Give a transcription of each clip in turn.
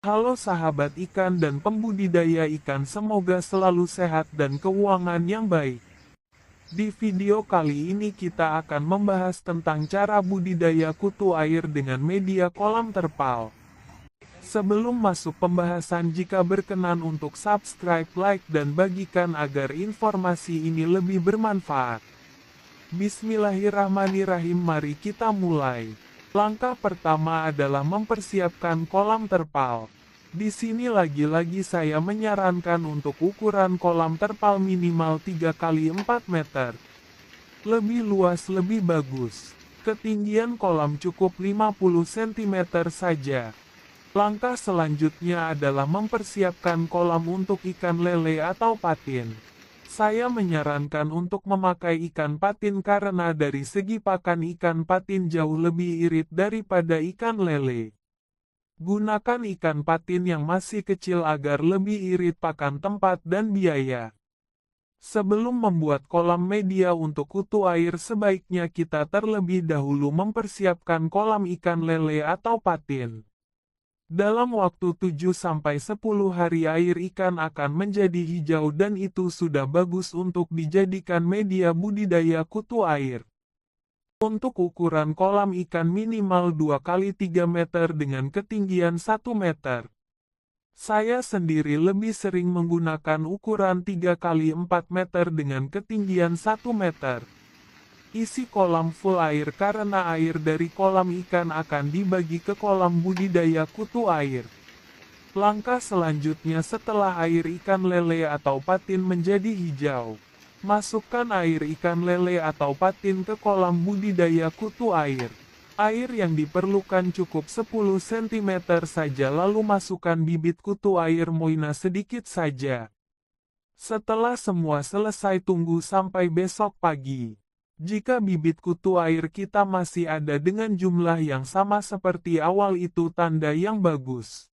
Halo sahabat ikan dan pembudidaya ikan, semoga selalu sehat dan keuangan yang baik. Di video kali ini kita akan membahas tentang cara budidaya kutu air dengan media kolam terpal. Sebelum masuk pembahasan, jika berkenan untuk subscribe, like, dan bagikan agar informasi ini lebih bermanfaat. Bismillahirrahmanirrahim, mari kita mulai. Langkah pertama adalah mempersiapkan kolam terpal. Di sini lagi-lagi saya menyarankan untuk ukuran kolam terpal minimal 3 kali 4 meter. Lebih luas lebih bagus. Ketinggian kolam cukup 50 cm saja. Langkah selanjutnya adalah mempersiapkan kolam untuk ikan lele atau patin. Saya menyarankan untuk memakai ikan patin karena dari segi pakan ikan patin jauh lebih irit daripada ikan lele. Gunakan ikan patin yang masih kecil agar lebih irit pakan tempat dan biaya. Sebelum membuat kolam media untuk kutu air, sebaiknya kita terlebih dahulu mempersiapkan kolam ikan lele atau patin. Dalam waktu 7-10 hari air ikan akan menjadi hijau dan itu sudah bagus untuk dijadikan media budidaya kutu air. Untuk ukuran kolam ikan minimal 2 kali 3 meter dengan ketinggian 1 meter. Saya sendiri lebih sering menggunakan ukuran 3 kali 4 meter dengan ketinggian 1 meter. Isi kolam full air karena air dari kolam ikan akan dibagi ke kolam budidaya kutu air. Langkah selanjutnya setelah air ikan lele atau patin menjadi hijau. Masukkan air ikan lele atau patin ke kolam budidaya kutu air. Air yang diperlukan cukup 10 cm saja, lalu masukkan bibit kutu air moina sedikit saja. Setelah semua selesai, tunggu sampai besok pagi. Jika bibit kutu air kita masih ada dengan jumlah yang sama seperti awal, itu tanda yang bagus.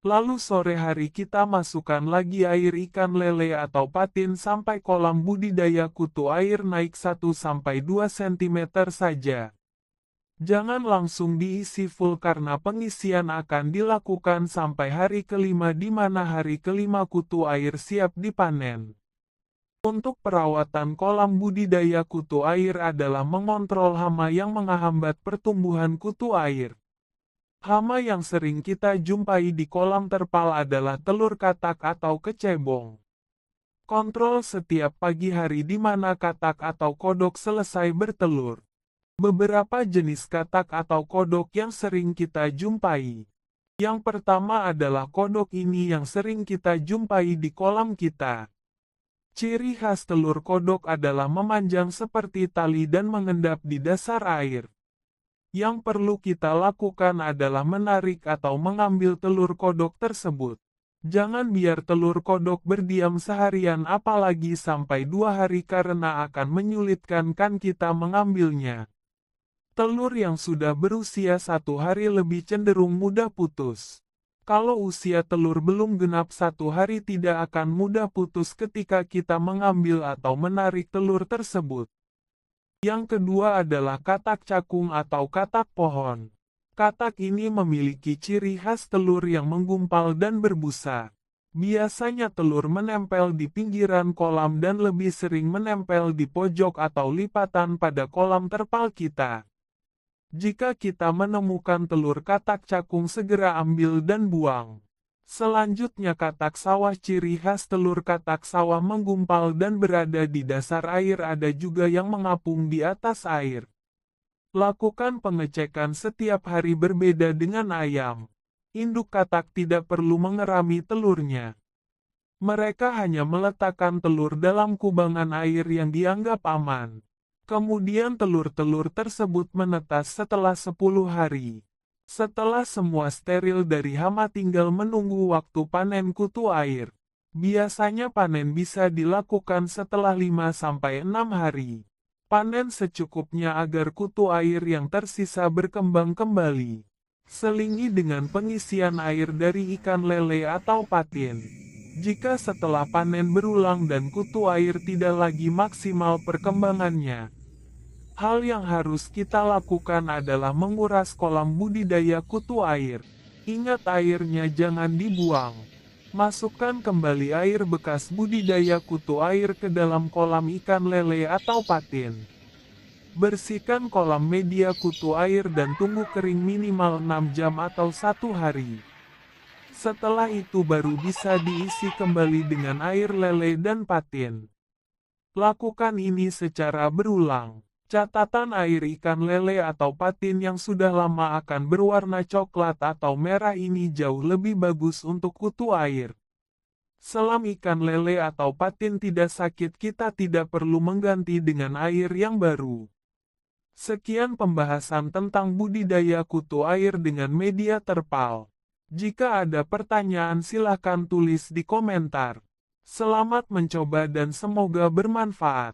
Lalu sore hari kita masukkan lagi air ikan lele atau patin sampai kolam budidaya kutu air naik 1-2 cm saja. Jangan langsung diisi full karena pengisian akan dilakukan sampai hari kelima, di mana hari kelima kutu air siap dipanen. Untuk perawatan kolam budidaya kutu air adalah mengontrol hama yang menghambat pertumbuhan kutu air. Hama yang sering kita jumpai di kolam terpal adalah telur katak atau kecebong. Kontrol setiap pagi hari di mana katak atau kodok selesai bertelur. Beberapa jenis katak atau kodok yang sering kita jumpai. Yang pertama adalah kodok ini yang sering kita jumpai di kolam kita. Ciri khas telur kodok adalah memanjang seperti tali dan mengendap di dasar air. Yang perlu kita lakukan adalah menarik atau mengambil telur kodok tersebut. Jangan biar telur kodok berdiam seharian apalagi sampai 2 hari karena akan menyulitkan kan kita mengambilnya. Telur yang sudah berusia 1 hari lebih cenderung mudah putus. Kalau usia telur belum genap 1 hari tidak akan mudah putus ketika kita mengambil atau menarik telur tersebut. Yang kedua adalah katak cakung atau katak pohon. Katak ini memiliki ciri khas telur yang menggumpal dan berbusa. Biasanya telur menempel di pinggiran kolam dan lebih sering menempel di pojok atau lipatan pada kolam terpal kita. Jika kita menemukan telur katak cakung, segera ambil dan buang. Selanjutnya katak sawah. Ciri khas telur katak sawah menggumpal dan berada di dasar air, ada juga yang mengapung di atas air. Lakukan pengecekan setiap hari, berbeda dengan ayam. Induk katak tidak perlu mengerami telurnya. Mereka hanya meletakkan telur dalam kubangan air yang dianggap aman. Kemudian telur-telur tersebut menetas setelah 10 hari. Setelah semua steril dari hama, tinggal menunggu waktu panen kutu air. Biasanya panen bisa dilakukan setelah 5-6 hari. Panen secukupnya agar kutu air yang tersisa berkembang kembali. Selingi dengan pengisian air dari ikan lele atau patin. Jika setelah panen berulang dan kutu air tidak lagi maksimal perkembangannya, hal yang harus kita lakukan adalah menguras kolam budidaya kutu air. Ingat airnya jangan dibuang. Masukkan kembali air bekas budidaya kutu air ke dalam kolam ikan lele atau patin. Bersihkan kolam media kutu air dan tunggu kering minimal 6 jam atau 1 hari. Setelah itu baru bisa diisi kembali dengan air lele dan patin. Lakukan ini secara berulang. Catatan air ikan lele atau patin yang sudah lama akan berwarna coklat atau merah ini jauh lebih bagus untuk kutu air. Selam ikan lele atau patin tidak sakit, kita tidak perlu mengganti dengan air yang baru. Sekian pembahasan tentang budidaya kutu air dengan media terpal. Jika ada pertanyaan silahkan tulis di komentar. Selamat mencoba dan semoga bermanfaat.